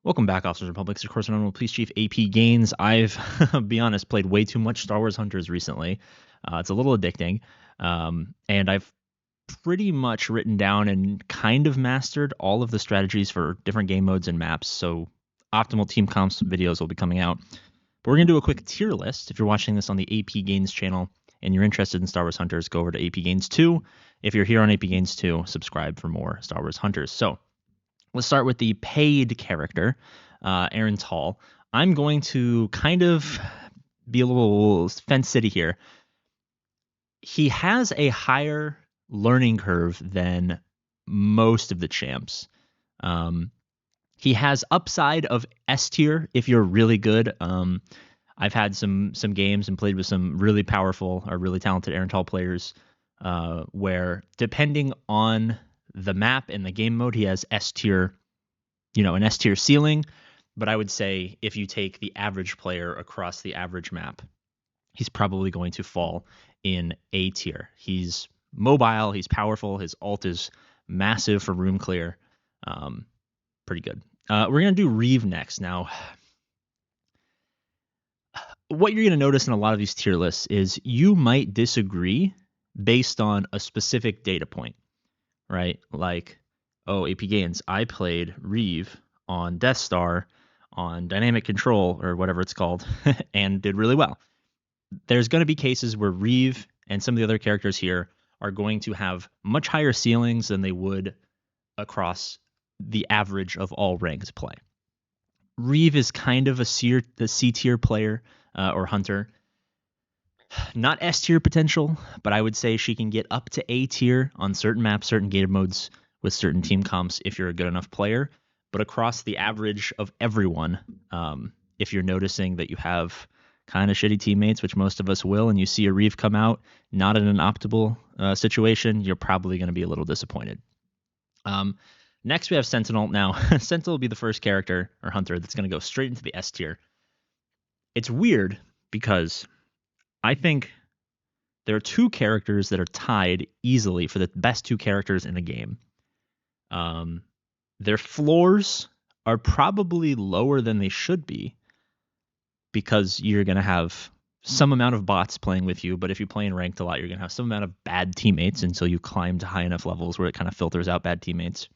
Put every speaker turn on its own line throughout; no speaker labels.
Welcome back, Officers Republic. It's of course Honorable Police Chief APGAINS. I've, be honest, played way too much Star Wars Hunters recently. It's a little addicting, and I've pretty much written down and kind of mastered all of the strategies for different game modes and maps. So optimal team comps videos will be coming out. But we're gonna do a quick tier list. If you're watching this on the APGAINS channel and you're interested in Star Wars Hunters, go over to APGAINS 2. If you're here on APGAINS 2, subscribe for more Star Wars Hunters. So let's start with the paid character, Aaron Tall. I'm going to kind of be a little fence city here. He has a higher learning curve than most of the champs. He has upside of S tier if you're really good. I've had some games and played with some really powerful or really talented Aaron Tall players where depending on the map and the game mode, he has S tier, an S tier ceiling. But I would say if you take the average player across the average map, he's probably going to fall in A tier. He's mobile, he's powerful, his ult is massive for room clear. Pretty good. We're going to do Reeve next. Now, what you're going to notice in a lot of these tier lists is you might disagree based on a specific data point, right? Like, oh, APGAINS, I played Reeve on Death Star on dynamic control or whatever it's called and did really well. There's going to be cases where Reeve and some of the other characters here are going to have much higher ceilings than they would across the average of all ranked play. Reeve is kind of the C tier player or hunter. Not S tier potential, but I would say she can get up to A tier on certain maps, certain game modes with certain team comps if you're a good enough player. But across the average of everyone, if you're noticing that you have kind of shitty teammates, which most of us will, and you see a Reeve come out not in an optimal situation, you're probably going to be a little disappointed. Next, we have Sentinel. Now, Sentinel will be the first character or hunter that's going to go straight into the S tier. It's weird because I think there are two characters that are tied easily for the best two characters in the game. Their floors are probably lower than they should be because you're going to have some amount of bots playing with you, but if you play in ranked a lot, you're going to have some amount of bad teammates until you climb to high enough levels where it kind of filters out bad teammates.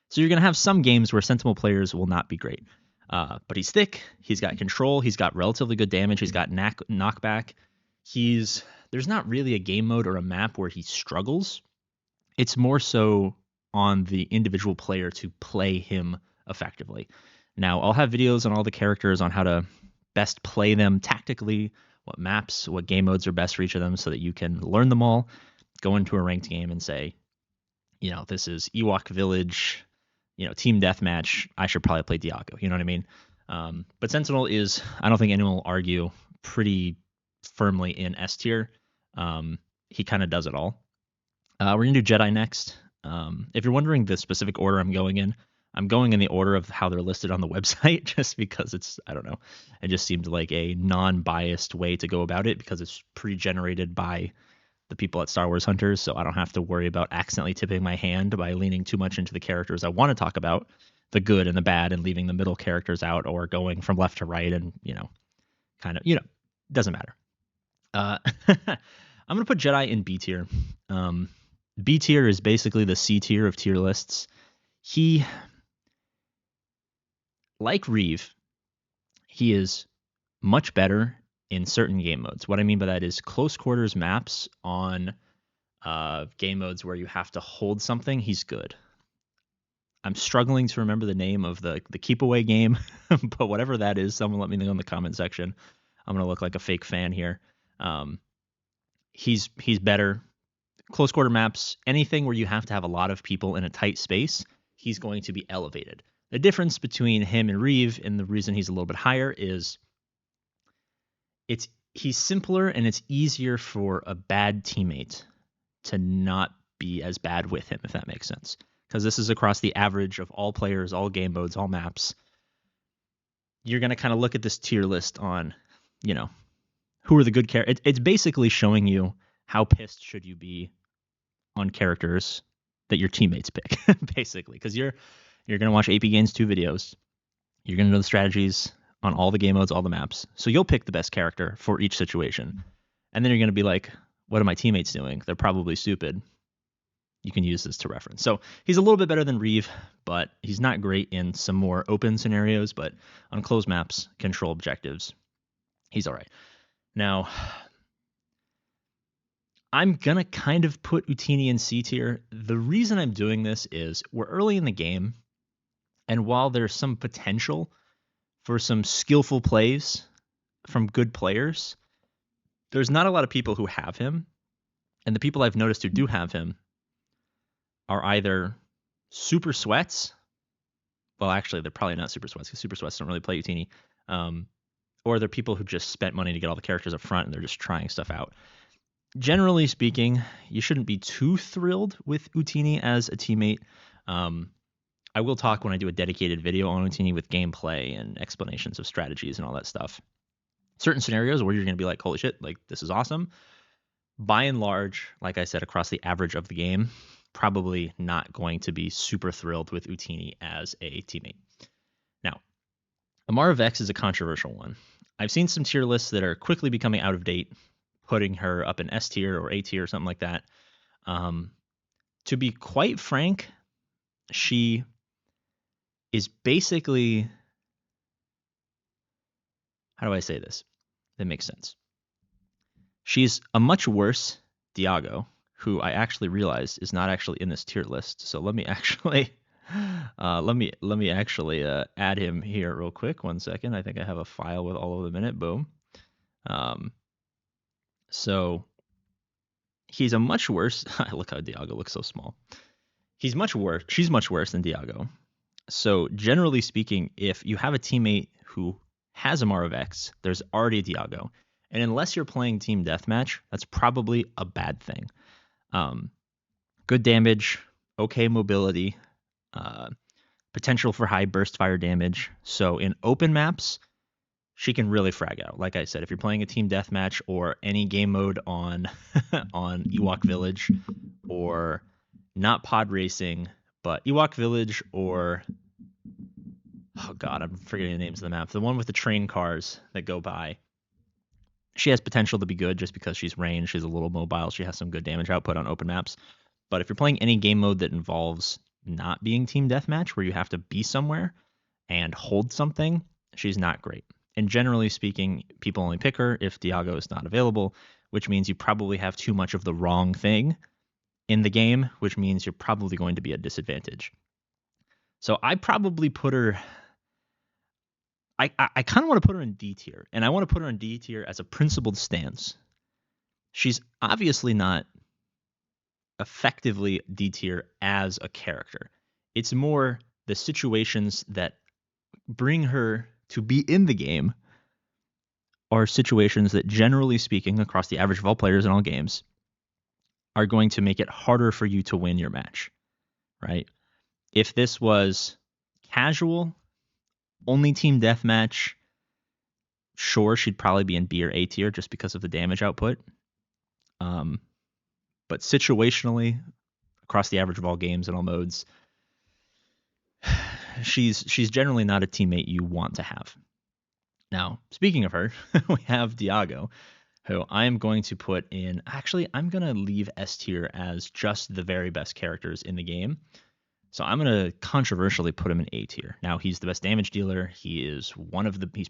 So you're going to have some games where Sentinel players will not be great. But he's thick, he's got control, he's got relatively good damage, he's got knockback. There's not really a game mode or a map where he struggles. It's more so on the individual player to play him effectively. Now, I'll have videos on all the characters on how to best play them tactically, what maps, what game modes are best for each of them so that you can learn them all, go into a ranked game and say, this is Ewok Village, team deathmatch, I should probably play Diago. You know what I mean? But Sentinel is, I don't think anyone will argue, pretty firmly in S tier. He kind of does it all. We're going to do Jedi next. If you're wondering the specific order I'm going in the order of how they're listed on the website just because it just seemed like a non-biased way to go about it because it's pre-generated by the people at Star Wars Hunters, so I don't have to worry about accidentally tipping my hand by leaning too much into the characters I want to talk about, the good and the bad, and leaving the middle characters out or going from left to right and, doesn't matter. I'm going to put Jedi in B tier. B tier is basically the C tier of tier lists. He, like Reeve, he is much better in certain game modes. What I mean by that is close quarters maps on game modes where you have to hold something, he's good. I'm struggling to remember the name of the keep away game, but whatever that is, someone let me know in the comment section. I'm going to look like a fake fan here. He's better. Close quarter maps, anything where you have to have a lot of people in a tight space, he's going to be elevated. The difference between him and Reeve, and the reason he's a little bit higher, is he's simpler and it's easier for a bad teammate to not be as bad with him, if that makes sense. Because this is across the average of all players, all game modes, all maps. You're going to kind of look at this tier list on, who are the good characters. It's basically showing you how pissed should you be on characters that your teammates pick, basically. Because You're going to watch APGAINS 2 videos. You're going to know the strategies on all the game modes, all the maps. So you'll pick the best character for each situation. And then you're going to be like, what are my teammates doing? They're probably stupid. You can use this to reference. So he's a little bit better than Reeve, but he's not great in some more open scenarios. But on closed maps, control objectives, he's all right. Now, I'm going to kind of put Utini in C tier. The reason I'm doing this is we're early in the game, and while there's some potential for some skillful plays from good players, there's not a lot of people who have him. And the people I've noticed who do have him are either super sweats. Well, actually, they're probably not super sweats because super sweats don't really play Utini. Or they're people who just spent money to get all the characters up front and they're just trying stuff out. Generally speaking, you shouldn't be too thrilled with Utini as a teammate. I will talk when I do a dedicated video on Utini with gameplay and explanations of strategies and all that stuff. Certain scenarios where you're going to be like, holy shit, like this is awesome. By and large, like I said, across the average of the game, probably not going to be super thrilled with Utini as a teammate. Now, Amara Vex is a controversial one. I've seen some tier lists that are quickly becoming out of date, putting her up in S tier or A tier or something like that. To be quite frank, she is basically, how do I say this? That makes sense. She's a much worse Diago, who I actually realized is not actually in this tier list. So let me actually add him here real quick. 1 second. I think I have a file with all of them in it. Boom. So he's a much worse. Look how Diago looks so small. He's much worse. She's much worse than Diago. So generally speaking, if you have a teammate who has Amara Vex, there's already a Diago. And unless you're playing team deathmatch, that's probably a bad thing. Good damage, okay mobility, potential for high burst fire damage. So in open maps, she can really frag out. Like I said, if you're playing a team deathmatch or any game mode on on Ewok Village, or not pod racing, but Ewok Village, or oh god, I'm forgetting the names of the map. The one with the train cars that go by. She has potential to be good just because she's ranged, she's a little mobile, she has some good damage output on open maps. But if you're playing any game mode that involves not being team deathmatch, where you have to be somewhere and hold something, she's not great. And generally speaking, people only pick her if Diago is not available, which means you probably have too much of the wrong thing in the game, which means you're probably going to be at a disadvantage. So I probably put her... I kind of want to put her in D tier, and I want to put her in D tier as a principled stance. She's obviously not effectively D tier as a character. It's more the situations that bring her to be in the game are situations that, generally speaking, across the average of all players in all games, are going to make it harder for you to win your match, right? If this was casual, only team deathmatch, sure, she'd probably be in B or A tier just because of the damage output. But situationally, across the average of all games and all modes, she's generally not a teammate you want to have. Now, speaking of her, we have Diago, who I am going to put in. Actually, I'm going to leave S tier as just the very best characters in the game. So I'm going to controversially put him in A tier. Now, he's the best damage dealer. He's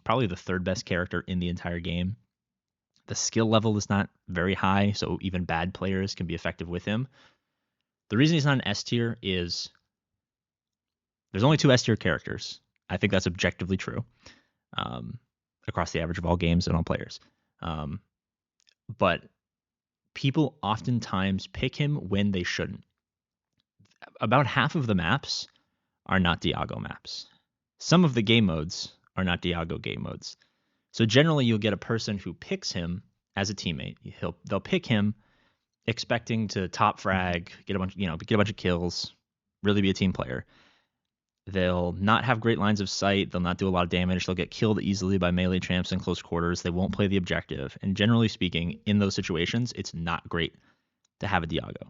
probably the third best character in the entire game. The skill level is not very high, so even bad players can be effective with him. The reason he's not an S tier is there's only 2 S tier characters. I think that's objectively true across the average of all games and all players. But people oftentimes pick him when they shouldn't. About half of the maps are not Diago maps. Some of the game modes are not Diago game modes. So generally, you'll get a person who picks him as a teammate. They'll pick him expecting to top frag, get a bunch of kills, really be a team player. They'll not have great lines of sight. They'll not do a lot of damage. They'll get killed easily by melee champs in close quarters. They won't play the objective. And generally speaking, in those situations, it's not great to have a Diago.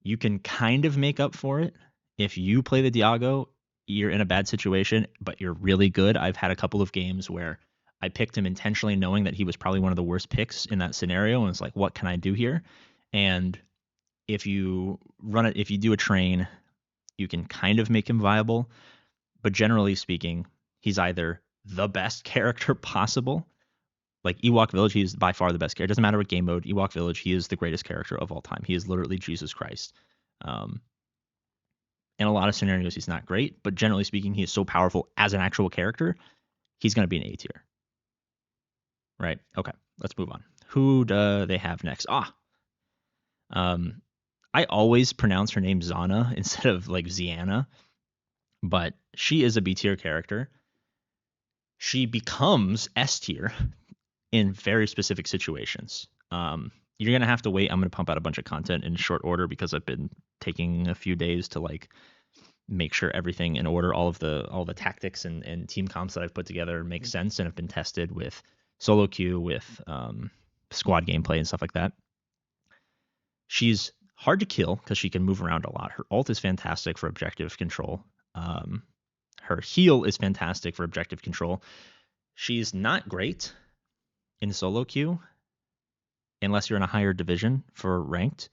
You can kind of make up for it If you play the Diago, you're in a bad situation, but you're really good. I've had a couple of games where I picked him intentionally knowing that he was probably one of the worst picks in that scenario. And it's like, what can I do here? And if you run it, if you do a train, you can kind of make him viable. But generally speaking, he's either the best character possible. Like Ewok Village, he is by far the best character. It doesn't matter what game mode. Ewok Village, he is the greatest character of all time. He is literally Jesus Christ. Um, in a lot of scenarios, he's not great, but generally speaking, he is so powerful as an actual character, he's going to be an A tier. Right? Okay, let's move on. Who do they have next? I always pronounce her name Zana instead of like Ziana, but she is a B tier character. She becomes S tier in very specific situations. You're gonna have to wait. I'm gonna pump out a bunch of content in short order because I've been taking a few days to like make sure everything in order, all the tactics and team comps that I've put together make sense and have been tested with solo queue, with squad gameplay and stuff like that. She's hard to kill because she can move around a lot. Her ult is fantastic for objective control. Her heal is fantastic for objective control. She's not great in solo queue unless you're in a higher division for ranked.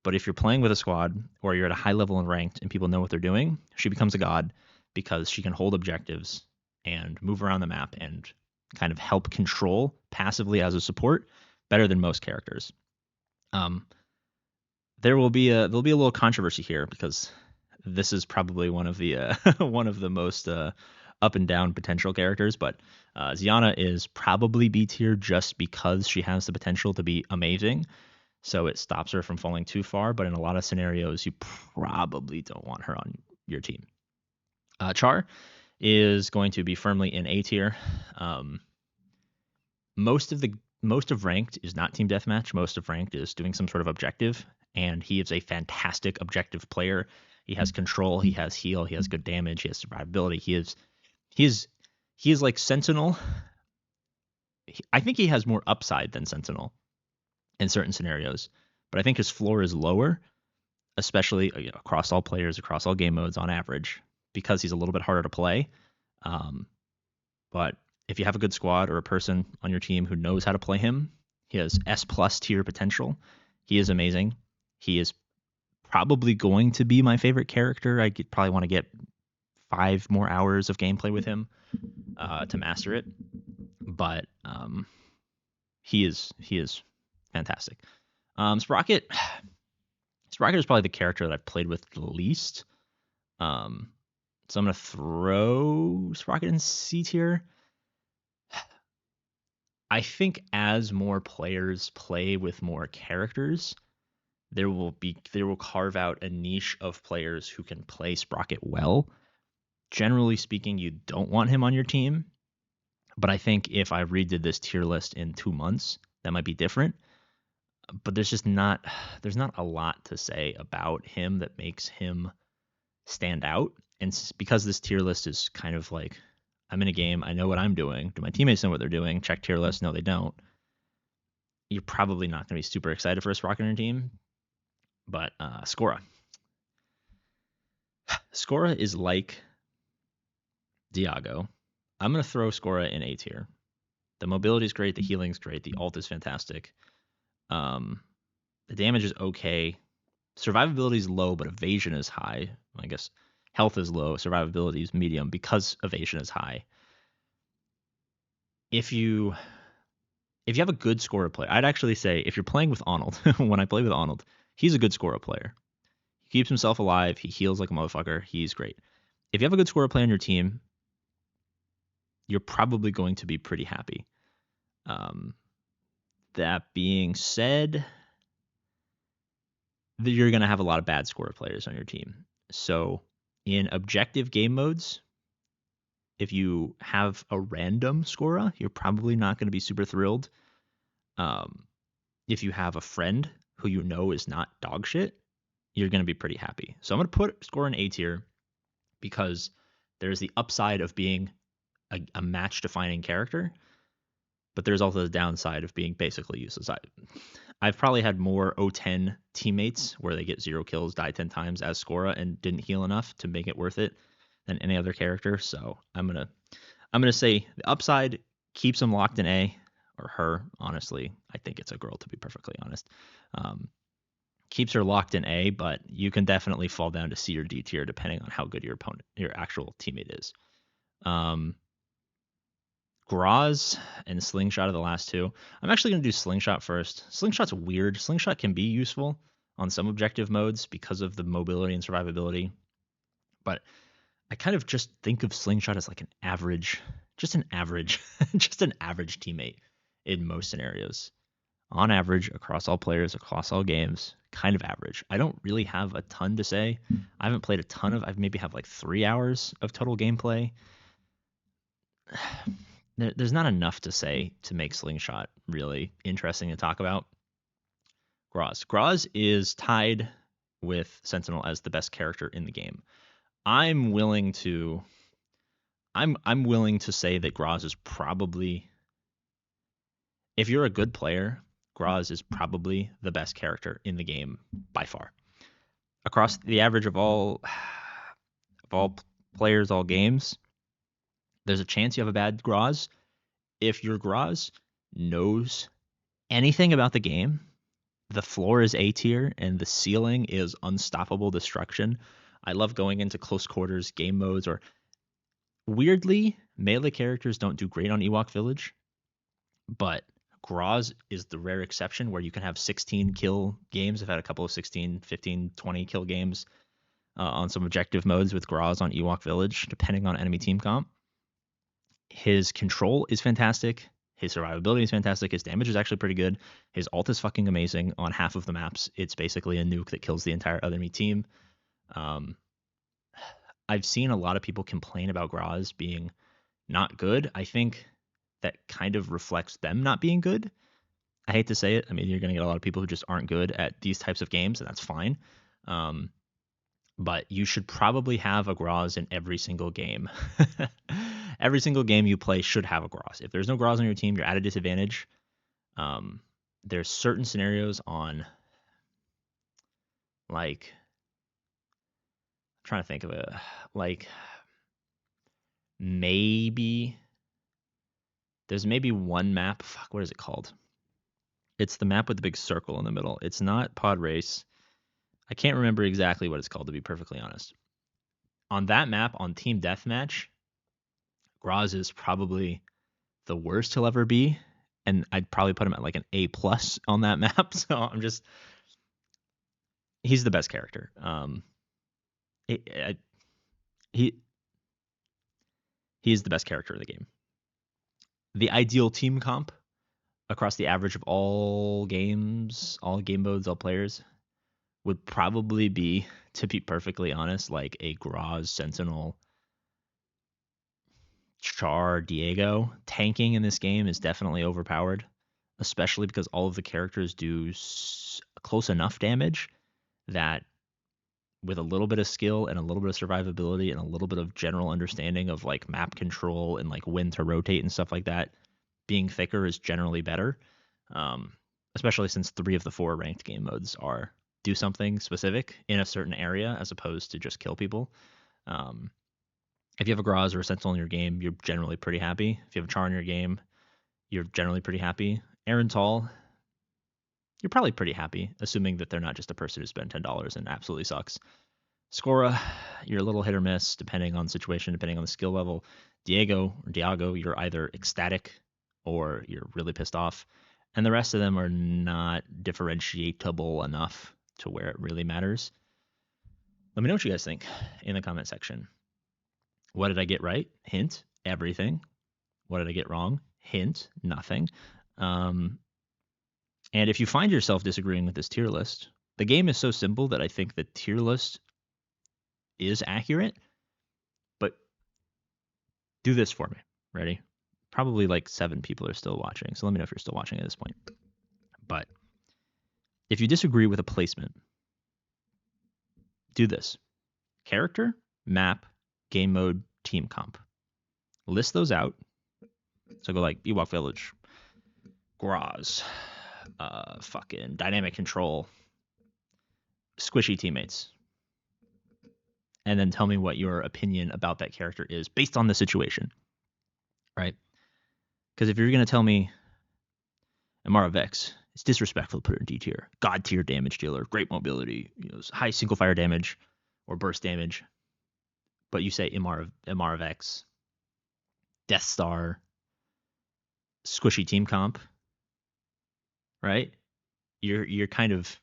But if you're playing with a squad or you're at a high level in ranked and people know what they're doing, she becomes a god because she can hold objectives and move around the map and kind of help control passively as a support better than most characters. There'll be a little controversy here because this is probably one of the one of the most up and down potential characters, but Ziana is probably B tier just because she has the potential to be amazing. So it stops her from falling too far, but in a lot of scenarios, you probably don't want her on your team. Char is going to be firmly in A tier. Most of ranked is not team deathmatch. Most of ranked is doing some sort of objective, and he is a fantastic objective player. He has control, he has heal, he has good damage, he has survivability. He is like Sentinel. I think he has more upside than Sentinel in certain scenarios, but I think his floor is lower, especially across all players, across all game modes on average, because he's a little bit harder to play. But if you have a good squad or a person on your team who knows how to play him, he has S plus tier potential. He is amazing. He is probably going to be my favorite character. I probably want to get 5 more hours of gameplay with him to master it. But he is fantastic. Sprocket is probably the character that I've played with the least. So I'm gonna throw Sprocket in C tier. I think as more players play with more characters, there will carve out a niche of players who can play Sprocket well. Generally speaking, you don't want him on your team, but I think if I redid this tier list in 2 months, that might be different. But there's not a lot to say about him that makes him stand out. And because this tier list is kind of like, I'm in a game, I know what I'm doing. Do my teammates know what they're doing? Check tier list. No, they don't. You're probably not going to be super excited for a Sprocket on your team. But Skora. Skora is like Diago. I'm going to throw Skora in A tier. The mobility is great. The healing is great. The ult is fantastic. The damage is okay. Survivability is low, but evasion is high. I guess health is low. Survivability is medium because evasion is high. If you have a good Skora player, I'd actually say if you're playing with Arnold, when I play with Arnold, he's a good Skora player. He keeps himself alive. He heals like a motherfucker. He's great. If you have a good Skora player on your team, you're probably going to be pretty happy. That being said, you're going to have a lot of bad Skora players on your team. So in objective game modes, if you have a random Skora, you're probably not going to be super thrilled. If you have a friend who you know is not dog shit, you're going to be pretty happy. So I'm going to put Skora in A tier because there's the upside of being a match-defining character, but there's also the downside of being basically useless. I've probably had more O10 teammates where they get 0 kills, die 10 times as Scora, and didn't heal enough to make it worth it than any other character. So I'm gonna say the upside keeps him locked in A, or her. Honestly, I think it's a girl, to be perfectly honest. Keeps her locked in A, but you can definitely fall down to C or D tier depending on how good your actual teammate is. Graz and Slingshot are the last two. I'm actually going to do Slingshot first. Slingshot's weird. Slingshot can be useful on some objective modes because of the mobility and survivability, but I kind of just think of Slingshot as like an average, just an average teammate in most scenarios. On average, across all players, across all games, kind of average. I don't really have a ton to say. I haven't played a ton of. I've maybe have like 3 hours of total gameplay. There's not enough to say to make Slingshot really interesting to talk about. Graz is tied with Sentinel as the best character in the game. I'm willing to say that Graz is probably, if you're a good player, Graz is probably the best character in the game by far. Across the average of all players, all games, there's a chance you have a bad Graz. If your Graz knows anything about the game, the floor is A tier and the ceiling is unstoppable destruction. I love going into close quarters game modes, or weirdly, melee characters don't do great on Ewok Village, but Graz is the rare exception where you can have 16 kill games. I've had a couple of 16, 15, 20 kill games on some objective modes with Graz on Ewok Village, depending on enemy team comp. His control is fantastic. His survivability is fantastic. His damage is actually pretty good. His ult is fucking amazing on half of the maps. It's basically a nuke that kills the entire enemy team. I've seen a lot of people complain about Graz being not good. I think that kind of reflects them not being good. I hate to say it. I mean, you're going to get a lot of people who just aren't good at these types of games, and that's fine. But you should probably have a Graz in every single game. Every single game you play should have a Graz. If there's no Graz on your team, you're at a disadvantage. There's certain scenarios on, like, I'm trying to think of it, like, maybe there's maybe one map. Fuck, what is it called? It's the map with the big circle in the middle. It's not Pod Race. I can't remember exactly what it's called, to be perfectly honest. On that map, on Team Deathmatch, Graz is probably the worst he'll ever be, and I'd probably put him at like an A+ on that map. So he's the best character. He's the best character in the game. The ideal team comp across the average of all games, all game modes, all players, would probably be, to be perfectly honest, like a Graz, Sentinel, Char, Diego. Tanking in this game is definitely overpowered, especially because all of the characters do close enough damage that with a little bit of skill and a little bit of survivability and a little bit of general understanding of like map control and like when to rotate and stuff like that, being thicker is generally better. Especially since 3 of the 4 ranked game modes are do something specific in a certain area as opposed to just kill people. If you have a Graz or a Sentinel in your game, you're generally pretty happy. If you have a Char in your game, you're generally pretty happy. Aaron Tall, you're probably pretty happy, assuming that they're not just a person who spent $10 and absolutely sucks. Scora, you're a little hit or miss depending on the situation, depending on the skill level. Diego, you're either ecstatic or you're really pissed off. And the rest of them are not differentiable enough to where it really matters. Let me know what you guys think in the comment section. What did I get right? Hint, everything. What did I get wrong? Hint, nothing. And if you find yourself disagreeing with this tier list, the game is so simple that I think the tier list is accurate. But do this for me. Ready? Probably like 7 people are still watching, so let me know if you're still watching at this point. But if you disagree with a placement, do this. Character, map, game mode, team comp. List those out. So go like Ewok Village, Graz, fucking dynamic control, squishy teammates, and then tell me what your opinion about that character is based on the situation, right? Because if you're going to tell me Amara Vex, it's disrespectful to put her in D tier, God tier damage dealer, great mobility, high single fire damage or burst damage, but you say Amara Vex, Death Star, squishy team comp, right? You're kind of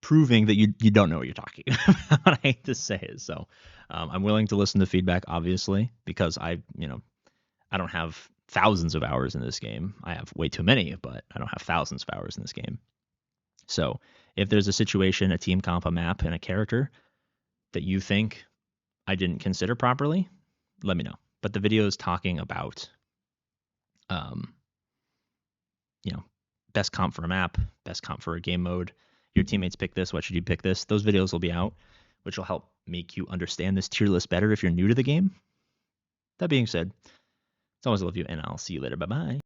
proving that you don't know what you're talking about. I hate to say it. So I'm willing to listen to feedback, obviously, because I don't have thousands of hours in this game. I have way too many, but I don't have thousands of hours in this game. So if there's a situation, a team comp, a map, and a character that you think I didn't consider properly, let me know. But the video is talking about, best comp for a map, best comp for a game mode. Your teammates pick this. What should you pick this? Those videos will be out, which will help make you understand this tier list better if you're new to the game. That being said, it's always love you, and I'll see you later. Bye-bye.